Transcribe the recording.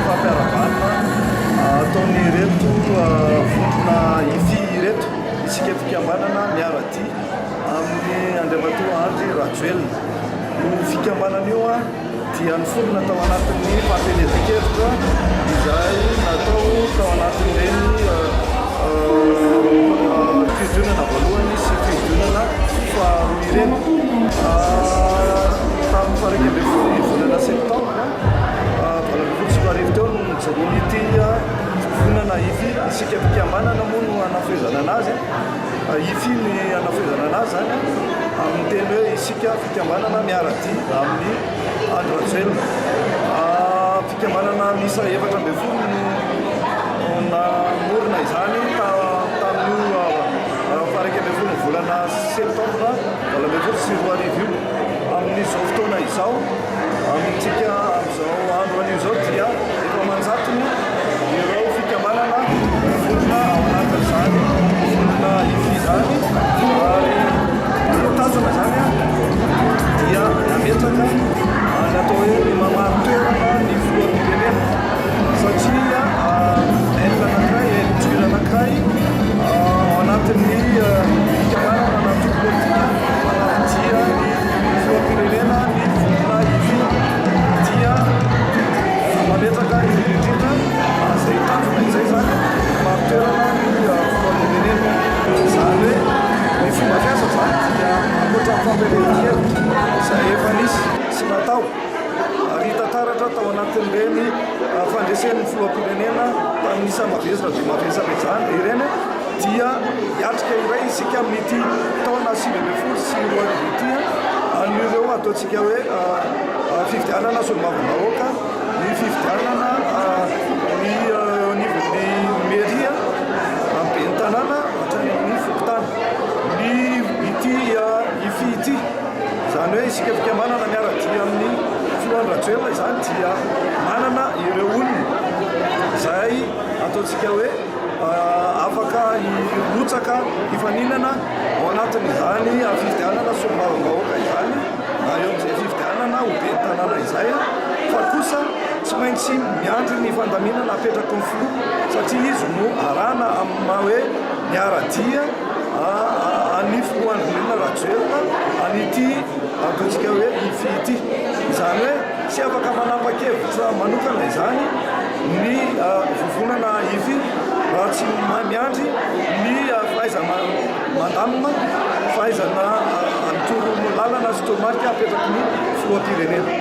fampiaravanina ataony reto vondrona ify reto isika fikambanana miaraty amin'ny Andriamatoa Andry Rajoelina. Io fikambanana io dia niforona tao anatin'ny fampielezan-kevitra izay natao tao anatin'ireny fiodonana voalohany sy fiodonana faharoa ireny tamin'ny faha 21 volana septambra valo ambin'ny folo sy roa arivo teo no nijoroany ity fifonana ify. Isika fikambanana moa no anafezana anazy, ify ny anafezana anazy zany amin'ny teny hoe isika fikambanana miaraty amin'ny Andry Rajoelina. Fikambanana miisa 7 ambin'ny folo no namorona izany tamin'io faha 1 ambin'ny folo volana septambra valo ambin'ny folo sy roa arivo io. Amin'izao fotoana izao amintsika amin'izao andro an'io zao dia efa manjatony ireo fikambanana vorona ao anatin'izany vorona ify zany, ary mitazona zany dia nametraka natao hoe mamaro toerana ny filoham-pirenena satria aile anankiray jure anankiray ao anatin'ny fikambanana natoko politika manadia ny filoham-pirenena ny vorona ify dia mametraka indrindra zay tanjona izay zany mamaro toerana ny filoham-pirenena. Zany hoe ny fomba fiasa zany dia ankoatra fampielezan-kevitra izay efa nisy sy natao rita taratra tao anatin'ireny fandresen'ny filoham-pirenena tamin'isa mavesatra dia mavesatra izany ireny dia hiatrika iray isika amin'ity taona 5 ambin'ny folo sy roa arivo ity an'ireo ataontsika hoe fifidianana solombavambahoaka, ny fifidianana ny nivon'ny mairia amin'ny tanàna hatrany amin'ny fokotana ny ity ify ity. Zany hoe isika fikambanana miaraty amin'ny filohan'ny Rajoelina izany dia manana ireo olona izay ataontsika hoe afaka hirotsaka hifaninana ao anatin'izany fifidianana solombavambahoaka izany na eo amin'izay fifidianana ho be tanàna izay, fa kosa tsy maintsy miandry ny fandaminana apetraka ny filoha satria izy no arana amin'ny maha hoe miaradia any filohan'olona Rajoelina an'ity ataontsika hoe ify ity. Izany hoe tsy afaka manapa-kevitra manokana izany ny vovonana ify raha tsy miandry ny fahaizana mandamina, fahaizana mitoro lalana sy tomarika apetraky ny filoham-pirenena.